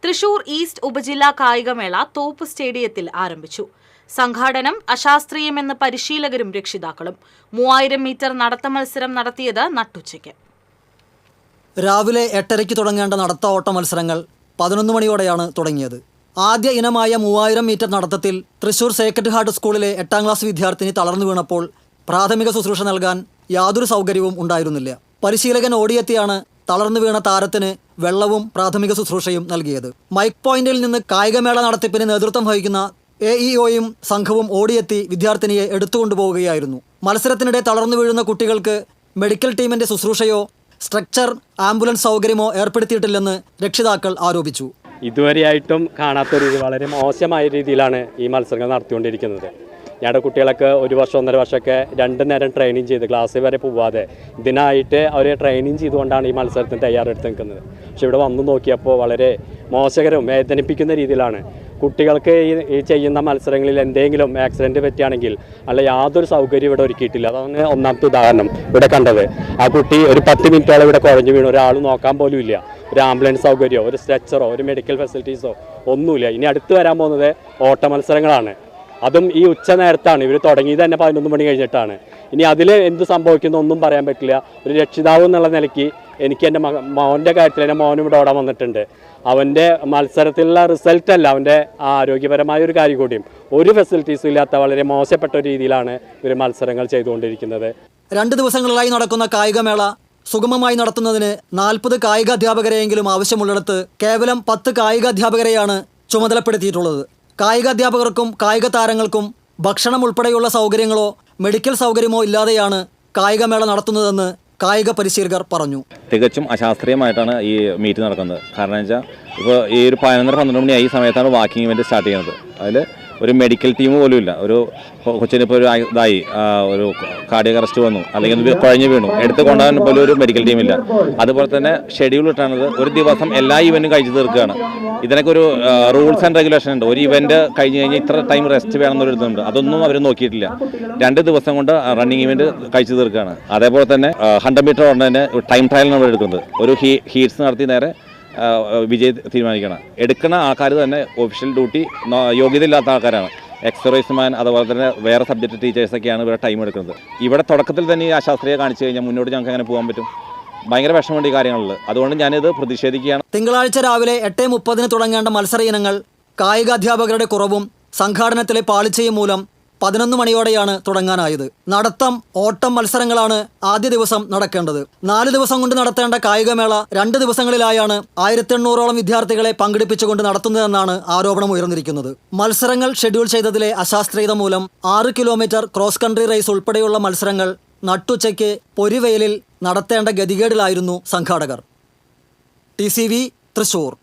Thrissur east ഉപജില്ലാ കായികമേള തോപ്പ് സ്റ്റേഡിയത്തിൽ ആരംഭിച്ചു. സംഘാടനം അശാസ്ത്രീയമെന്ന് പരിശീലകരും രക്ഷിതാക്കളും. 3000 മീറ്റർ നടത്ത മത്സരം നടത്തിയത് നട്ടുച്ചയ്ക്ക്. രാവിലെ 8:30 തുടങ്ങേണ്ട നടത്ത ഓട്ട മത്സരങ്ങൾ 11 മണിയോടെയാണ് തുടങ്ങിയത്. ആദ്യ ഇനമായ 3000 മീറ്റർ നടത്തത്തിൽ തൃശൂർ സേക്രഡ് ഹാർട്ട് സ്കൂളിലെ 8ാം ക്ലാസ് വിദ്യാർത്ഥിനി തളർന്നു വീണപ്പോൾ പ്രാഥമിക ശുശ്രൂഷ നൽകാൻ യാതൊരു സൗകര്യവും ഉണ്ടായിരുന്നില്ല. പരിശീലകൻ ഓടിയെത്തിയാണ് തളർന്നു വീണ താരത്തിന് വെള്ളവും പ്രാഥമിക ശുശ്രൂഷയും നൽകിയത്. മൈക്ക് പോയിന്റിൽ നിന്ന് കായികമേള നടത്തിപ്പിന് നേതൃത്വം വഹിക്കുന്ന AEOയും സംഘവും ഓടിയെത്തി വിദ്യാർത്ഥിനിയെ എടുത്തുകൊണ്ടുപോവുകയായിരുന്നു. മത്സരത്തിനിടെ തളർന്നു വീഴുന്ന കുട്ടികൾക്ക് മെഡിക്കൽ ടീമിന്റെ ശുശ്രൂഷയോ സ്ട്രക്ചർ ആംബുലൻസ് സൗകര്യമോ ഏർപ്പെടുത്തിയിട്ടില്ലെന്ന് രക്ഷിതാക്കൾ ആരോപിച്ചു. ഇതുവരെയായിട്ടും കാണാത്ത രീതി വളരെ മോശമായ രീതിയിലാണ് ഈ മത്സരങ്ങൾ നടത്തിക്കൊണ്ടിരിക്കുന്നത്. ഞങ്ങളുടെ കുട്ടികളൊക്കെ 1 വർഷം 1.5 വർഷമൊക്കെ 2 നേരം ട്രെയിനിങ് ചെയ്ത് ക്ലാസ്സിൽ വരെ പോവാതെ ഇതിനായിട്ട് അവർ ട്രെയിനിങ് ചെയ്തുകൊണ്ടാണ് ഈ മത്സരത്തിന് തയ്യാറെടുത്ത് നിൽക്കുന്നത്. പക്ഷെ ഇവിടെ വന്നു നോക്കിയപ്പോൾ വളരെ മോശകരവും വേദനിപ്പിക്കുന്ന രീതിയിലാണ്. കുട്ടികൾക്ക് ഈ ചെയ്യുന്ന മത്സരങ്ങളിൽ എന്തെങ്കിലും ആക്സിഡൻറ്റ് പറ്റുകയാണെങ്കിൽ അല്ല യാതൊരു സൗകര്യം ഇവിടെ ഒരുക്കിയിട്ടില്ല. അതാണ് ഒന്നാമത്തെ ഉദാഹരണം ഇവിടെ കണ്ടത്. ആ കുട്ടി ഒരു 10 മിനിറ്റോളം ഇവിടെ കുഴഞ്ഞു വീണു. ഒരാൾ നോക്കാൻ പോലും ഇല്ല. ഒരു ആംബുലൻസ് സൗകര്യമോ ഒരു സ്ട്രെച്ചറോ ഒരു മെഡിക്കൽ ഫെസിലിറ്റീസോ ഒന്നുമില്ല. ഇനി അടുത്ത് വരാൻ പോകുന്നത് ഓട്ട മത്സരങ്ങളാണ്. അതും ഈ ഉച്ച നേരത്താണ്. ഇവർ തുടങ്ങിയത് തന്നെ 11 മണി കഴിഞ്ഞിട്ടാണ്. ഇനി അതിൽ എന്ത് സംഭവിക്കുന്നു ഒന്നും പറയാൻ പറ്റില്ല. ഒരു രക്ഷിതാവ് എന്നുള്ള നിലയ്ക്ക് എനിക്ക് എൻ്റെ മോൻ്റെ കാര്യത്തിൽ എൻ്റെ മോനും ഇവിടെ ഓടാൻ വന്നിട്ടുണ്ട്. അവൻ്റെ മത്സരത്തിലുള്ള റിസൾട്ട് അല്ല, അവൻ്റെ ആരോഗ്യപരമായ ഒരു കാര്യം കൂടിയും ഒരു ഫെസിലിറ്റീസും ഇല്ലാത്ത വളരെ മോശപ്പെട്ട ഒരു രീതിയിലാണ് ഇവർ മത്സരങ്ങൾ ചെയ്തുകൊണ്ടിരിക്കുന്നത്. 2 ദിവസങ്ങളിലായി നടക്കുന്ന കായികമേള സുഗമമായി നടത്തുന്നതിന് 40 കായിക അധ്യാപകരെയെങ്കിലും ആവശ്യമുള്ളിടത്ത് കേവലം 10 കായിക അധ്യാപകരെയാണ് ചുമതലപ്പെടുത്തിയിട്ടുള്ളത്. കായിക അധ്യാപകർക്കും കായിക താരങ്ങൾക്കും ഭക്ഷണം ഉൾപ്പെടെയുള്ള സൗകര്യങ്ങളോ മെഡിക്കൽ സൗകര്യമോ ഇല്ലാതെയാണ് കായികമേള നടത്തുന്നതെന്ന് കായിക പരിശീലകർ പറഞ്ഞു. തികച്ചും അശാസ്ത്രീയമായിട്ടാണ് ഈ മീറ്റ് നടക്കുന്നത്. കാരണം വെച്ചാൽ ഇപ്പോൾ ഈ ഒരു 11-12 മണിയായി ഈ സമയത്താണ് വാക്കിംഗ് ഇവൻ്റ് സ്റ്റാർട്ട് ചെയ്യുന്നത്. അതിൽ ഒരു മെഡിക്കൽ ടീം പോലും ഇല്ല. ഒരു കൊച്ചിനിപ്പോൾ ഒരു ഇതായി ഒരു കാർഡിയക് അറസ്റ്റ് വന്നു അല്ലെങ്കിൽ കുഴഞ്ഞു വീണു, എടുത്ത് കൊണ്ടുപോകാൻ പോലും ഒരു മെഡിക്കൽ ടീമില്ല. അതുപോലെ തന്നെ ഷെഡ്യൂൾ ഇട്ടാണത് ഒരു ദിവസം എല്ലാ ഇവൻറ്റും കഴിച്ചു തീർക്കുകയാണ്. ഇതിനൊക്കെ ഒരു റൂൾസ് ആൻഡ് റെഗുലേഷൻ ഉണ്ട്. ഒരു ഇവൻറ്റ് കഴിഞ്ഞ് കഴിഞ്ഞാൽ ഇത്ര ടൈം റെസ്റ്റ് വേണമെന്നൊരു ഇതുണ്ട്. അതൊന്നും അവർ നോക്കിയിട്ടില്ല. 2 ദിവസം കൊണ്ട് റണ്ണിങ് ഇവൻറ്റ് കഴിച്ചു തീർക്കുകയാണ്. അതേപോലെ തന്നെ 100 മീറ്റർ ഓടുന്നതിന് ടൈം ട്രയലാണ് അവർ എടുക്കുന്നത്. ഒരു ഹീറ്റ്സ് നടത്തി നേരെ വിജയം തീരുമാനിക്കണം. എടുക്കുന്ന ആൾക്കാർ തന്നെ ഒഫീഷ്യൽ ഡ്യൂട്ടി യോഗ്യതയില്ലാത്ത ആൾക്കാരാണ്. എക്സർവൈസ്മാൻ അതുപോലെ തന്നെ വേറെ സബ്ജക്റ്റ് ടീച്ചേഴ്സൊക്കെയാണ് ഇവിടെ ടൈം എടുക്കുന്നത്. ഇവിടെ തുടക്കത്തിൽ തന്നെ ഈ അശാസ്ത്രീയ കാണിച്ചു കഴിഞ്ഞാൽ മുന്നോട്ട് ഞങ്ങൾക്ക് എങ്ങനെ പോകാൻ പറ്റും? ഭയങ്കര വിഷമമുണ്ട് ഈ കാര്യങ്ങളിൽ. അതുകൊണ്ട് ഞാനിത് പ്രതിഷേധിക്കുകയാണ്. തിങ്കളാഴ്ച രാവിലെ 8:30 തുടങ്ങേണ്ട മത്സര ഇനങ്ങൾ കായിക അധ്യാപകരുടെ കുറവും സംഘാടനത്തിലെ പാളിച്ചയും മൂലം 11 മണിയോടെയാണ് തുടങ്ങാനായത്. നടത്തം ഓട്ടം മത്സരങ്ങളാണ് ആദ്യ ദിവസം നടക്കേണ്ടത്. 4 ദിവസം കൊണ്ട് നടത്തേണ്ട കായികമേള 2 ദിവസങ്ങളിലായാണ് 1800ഓളം വിദ്യാർത്ഥികളെ പങ്കെടുപ്പിച്ചുകൊണ്ട് നടത്തുന്നതെന്നാണ് ആരോപണം ഉയർന്നിരിക്കുന്നത്. മത്സരങ്ങൾ ഷെഡ്യൂൾ ചെയ്തതിലെ അശാസ്ത്രീയത മൂലം 6 കിലോമീറ്റർ ക്രോസ് കൺട്രി റേസ് ഉൾപ്പെടെയുള്ള മത്സരങ്ങൾ നട്ടുച്ചയ്ക്ക് പൊരിവെയിലിൽ നടത്തേണ്ട ഗതികേടിലായിരുന്നു സംഘാടകർ. TCV തൃശൂർ.